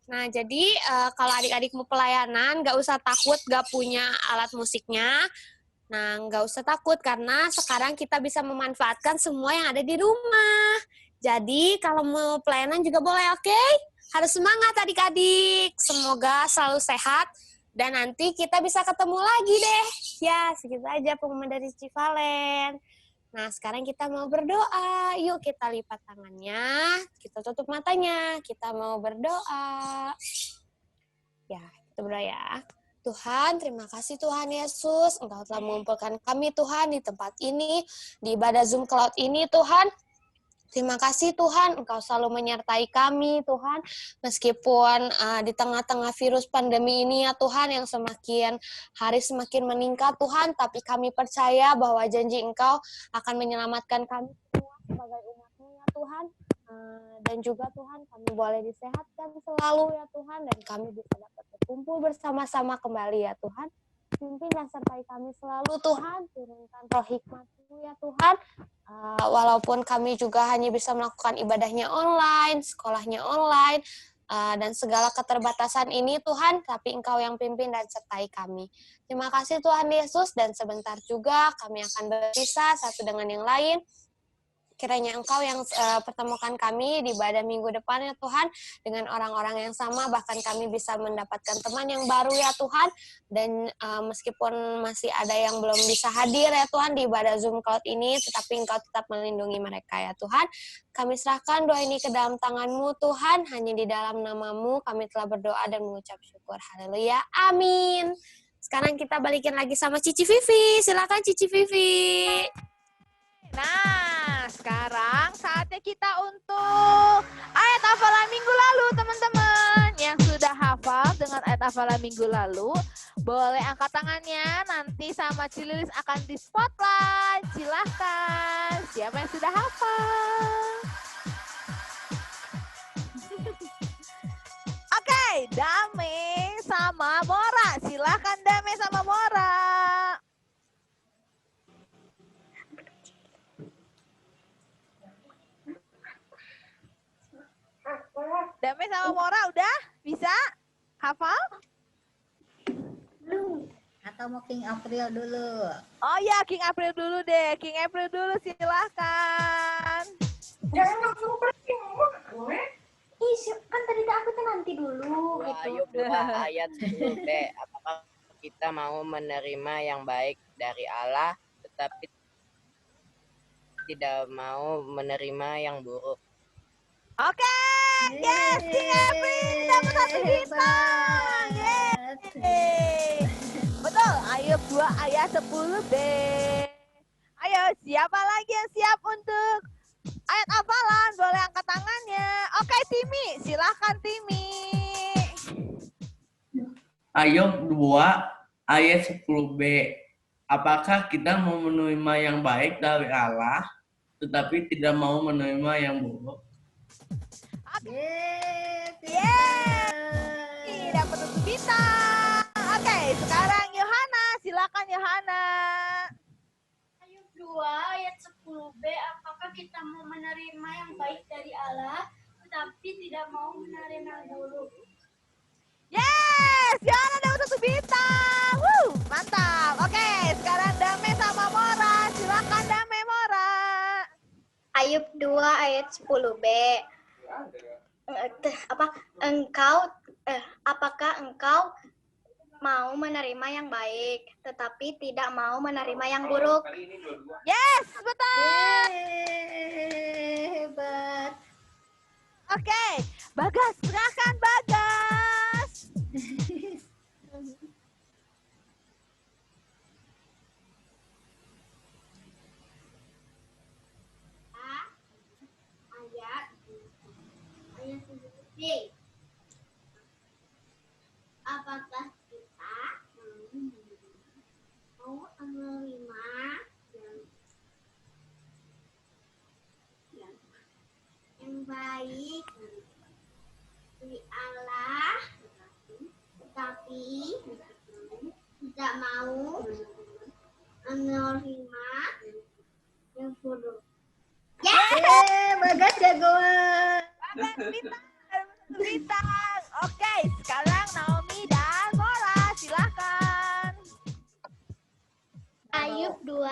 Nah jadi kalau adik-adik mau pelayanan nggak usah takut nggak punya alat musiknya. Nah nggak usah takut karena sekarang kita bisa memanfaatkan semua yang ada di rumah. Jadi kalau mau pelayanan juga boleh, oke? Harus semangat adik-adik. Semoga selalu sehat dan nanti kita bisa ketemu lagi deh. Ya segitu aja pengumuman dari Cici Valen. Nah, sekarang kita mau berdoa. Yuk kita lipat tangannya, kita tutup matanya, kita mau berdoa. Ya, kita berdoa ya. Tuhan, terima kasih Tuhan Yesus. Engkau telah mengumpulkan kami Tuhan di tempat ini, di ibadah Zoom Cloud ini Tuhan. Terima kasih Tuhan, Engkau selalu menyertai kami Tuhan, meskipun di tengah-tengah virus pandemi ini ya Tuhan, yang semakin hari semakin meningkat Tuhan, tapi kami percaya bahwa janji Engkau akan menyelamatkan kami semua sebagai umat-Mu ya Tuhan, dan juga Tuhan kami boleh disehatkan selalu ya Tuhan, dan kami bisa dapat berkumpul bersama-sama kembali ya Tuhan. Pimpin dan sertai kami selalu Tuhan, turunkan roh hikmat-Mu ya Tuhan, Walaupun kami juga hanya bisa melakukan ibadahnya online, sekolahnya online, dan segala keterbatasan ini Tuhan, tapi Engkau yang pimpin dan sertai kami. Terima kasih Tuhan Yesus, dan sebentar juga kami akan berpisah satu dengan yang lain. Kiranya Engkau yang pertemukan kami di ibadah minggu depan ya Tuhan, dengan orang-orang yang sama, bahkan kami bisa mendapatkan teman yang baru ya Tuhan, dan meskipun masih ada yang belum bisa hadir ya Tuhan di ibadah Zoom Cloud ini, tetapi Engkau tetap melindungi mereka ya Tuhan. Kami serahkan doa ini ke dalam tangan-Mu Tuhan, hanya di dalam nama-Mu kami telah berdoa dan mengucap syukur. Haleluya, amin. Sekarang kita balikin lagi sama Cici Vivi, silakan Cici Vivi. Nah, sekarang saatnya kita untuk ayat hafalan minggu lalu, teman-teman. Yang sudah hafal dengan ayat hafalan minggu lalu, boleh angkat tangannya. Nanti sama Cililis akan di spotlight. Silahkan. Siapa yang sudah hafal? Oke, Dame sama Mora. Silahkan Dame sama Mora. Dame sama Mora udah bisa hafal? Belum. Atau mau King April dulu? Oh ya, King April dulu deh. King April dulu silahkan. Jangan langsung pergi, kan tadi aku tuh nanti dulu gitu. Ayub 2 ayat 10b. Apakah kita mau menerima yang baik dari Allah, tetapi tidak mau menerima yang buruk? Oke, yes, King April dapat 1 bintang. Yeay. Betul, Ayub 2 ayat 10b. Ayo, siapa lagi yang siap untuk ayat hafalan? Boleh angkat tangannya. Oke, Timi, silahkan Timi. Ayub 2 ayat 10b. Apakah kita mau menerima yang baik dari Allah, tetapi tidak mau menerima yang buruk? Yeay, dapat 1 bintang. Oke, sekarang Yohana, silakan Yohana. Ayub 2 ayat 10b, apakah kita mau menerima yang baik dari Allah, tetapi tidak mau menerima yang buruk? Yes, Yohana dapat 1 bintang. Mantap. Oke, sekarang Dame sama Mora. Silakan Dame, Mora. Ayub 2 ayat 10b. Apakah engkau mau menerima yang baik, tetapi tidak mau menerima yang buruk? Yes, betul. Hebat. Oke, Bagas, silakan Bagas. Ayat 10b. Apakah kita mau menerima yang baik dari Allah, tetapi tidak mau menerima yang buruk? Bagas jagoan. Bagas bintang. Oke, sekarang Naomi dan Mora, silahkan. Ayub 2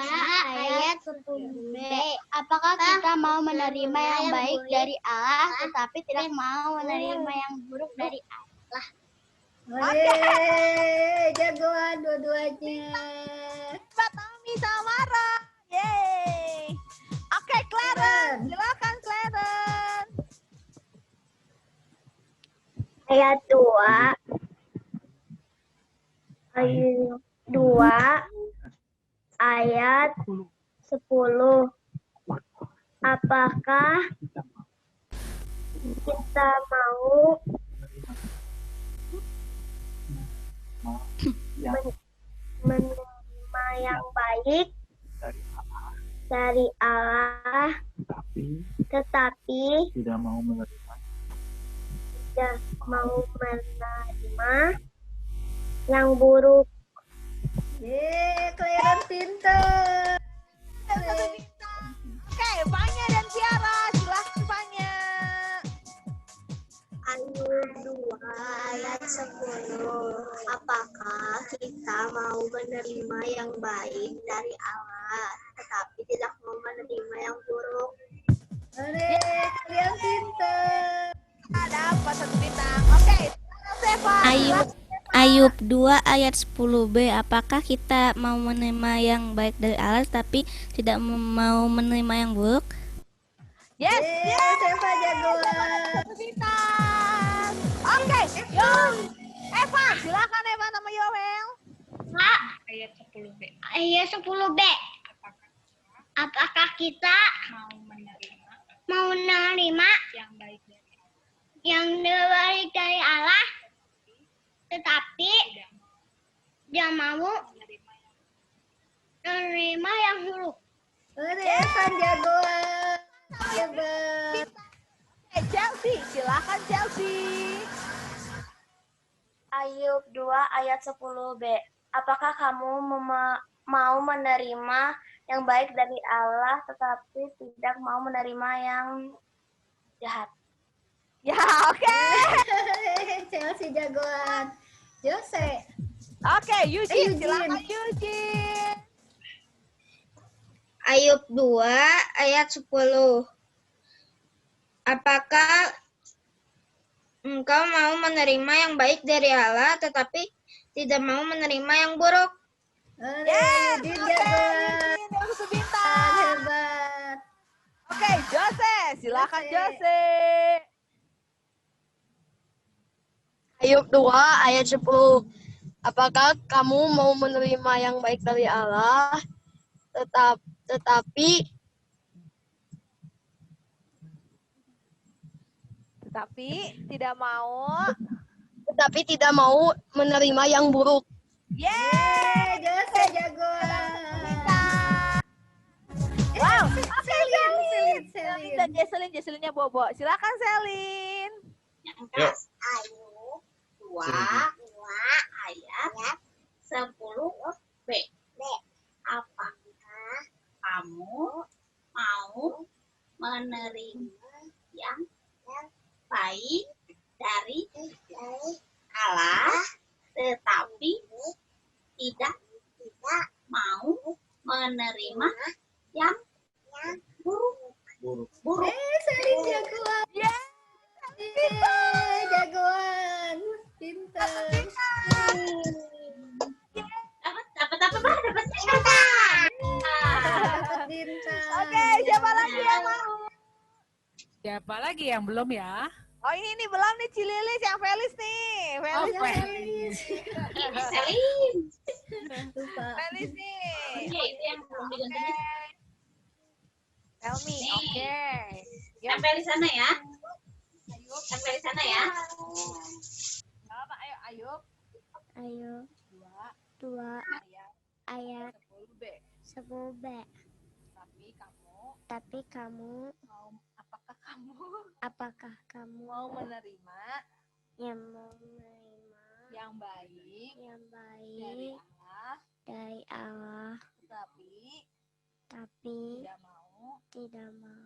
ayat 10b. Apakah kita mau menerima yang baik dari Allah, tetapi tidak mau menerima yang buruk dari Allah? Jagoan dua-duanya. Pak Naomi sama Mara. Yeay. Oke, Clarence, silakan Clarence. Ayat 2. Ayat 2 ayat 10. Apakah kita mau menerima yang baik dari Allah, tetapi tidak mau menerima yang buruk? Kalian pintar. yang baik dari Allah, tetapi tidak mau menerima yang buruk. Kalian pintar. Dapat 1 bintang. Oke, Stefan. Ayub 2 ayat 10b. Apakah kita mau menerima yang baik dari Allah tapi tidak mau menerima yang buruk? Yes, Eva jagoan. 1 bintang. Oke, Yong. Eva, silakan Eva sama Yoel. Kak, ayat 10b. Apakah kita mau menerima yang baik dari Allah, tetapi dia mau menerima yang buruk? Evan jagoan. Hebat. Chelsea, silakan Chelsea. Ayub 2 ayat 10b. Apakah kamu mau menerima yang baik dari Allah tetapi tidak mau menerima yang jahat? Ya, oke. Chelsea jagoan. Jose. Oke, Eugene, silakan Eugene. Ayub 2 ayat 10. Apakah engkau mau menerima yang baik dari Allah tetapi tidak mau menerima yang buruk? Yes, Yudin oke, jagoan. Yudin 1 bintang. Hebat. Oke, Jose, silakan Jose. Ayub 2 ayat 10. Apakah kamu mau menerima yang baik dari Allah tetapi tidak mau menerima yang buruk? Yeay, Jose jagoan. Wow, Selin. dan Jesselinnya Bobo. Silakan Selin. Ayub 2 ayat 10b. Apakah kamu mau menerima yang baik dari Allah, tetapi tidak mau menerima yang buruk? Selin jagoan. Jagoan. Pintar. Dapat bintang. Oke, siapa lagi yang mau? Siapa lagi yang belum ya? Oh, ini belum nih Cililis, yang Felis nih. Felis. Felis nih. Oke, itu yang belum diganti. Tell me, oke. Sampai di sana ya. Sampai di sana ya. Apa? Ayo, Ayub. Ayub 2 ayat 10b. Tapi kamu apakah kamu Mau menerima yang yang baik baik dari Allah, tapi tidak mau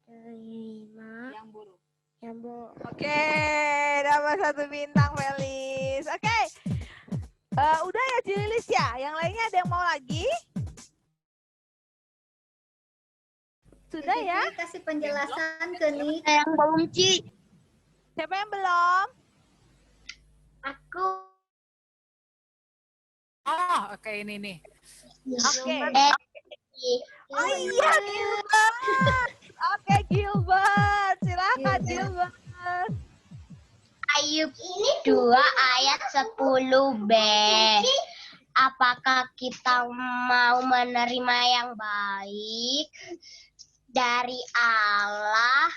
menerima yang buruk. yang buruk. Oke, dapat 1 bintang Felis. Oke. Udah ya Cililis ya. Yang lainnya ada yang mau lagi? Sudah ya? Kasih penjelasan ke Nik. Yang belum, Ci. Siapa yang belum? Aku. Oh, oke ini nih. Oke. Oh iya, Gilbert. Oke, Gilbert. Silakan Gilbert. Ayub 2 ayat 10b. Apakah kita mau menerima yang baik dari Allah,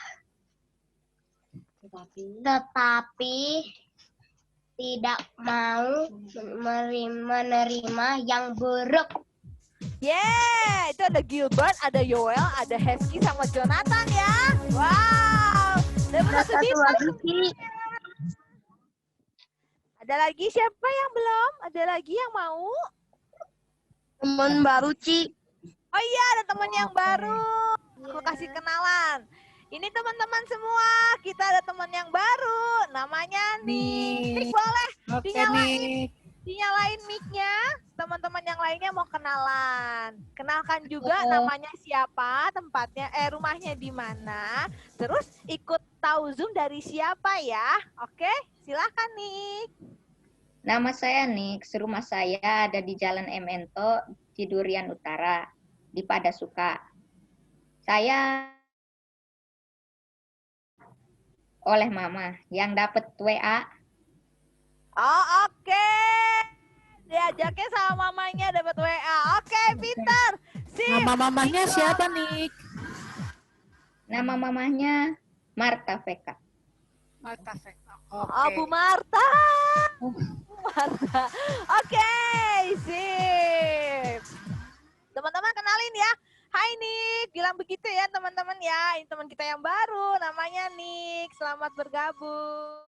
tetapi tidak mau menerima yang buruk? Yeah, itu ada Gilbert, ada Yoel, ada Hesky sama Jonathan ya. Wow. Dapat 1 bintang. Ada lagi siapa yang belum? Ada lagi yang mau? Teman baru, Ci. Oh iya, ada teman yang baru. Aku kasih kenalan. Ini teman-teman semua, kita ada teman yang baru. Namanya Nik. Nik boleh Oke, dinyalain. Nik. Dinyalain mic-nya. Teman-teman yang lainnya mau kenalan. Kenalkan juga namanya siapa, tempatnya, rumahnya di mana. Terus ikut tahu Zoom dari siapa ya. Oke, silakan Nik. Nama saya Nik, rumah saya ada di Jalan Emento, di Durian Utara, di Padasuka. Saya oleh Mama yang dapat WA. Oh, oke. Diajaknya sama mamanya dapat WA. Oke, pintar. Nama mamanya siapa nih? Nama mamanya Marta Veka. Marta Veka. Oh, Bu Marta. Bu Marta. Oke, sip. Teman-teman kenalin ya. Hai Nik, bilang begitu ya teman-teman ya. Ini teman kita yang baru, namanya Nik. Selamat bergabung.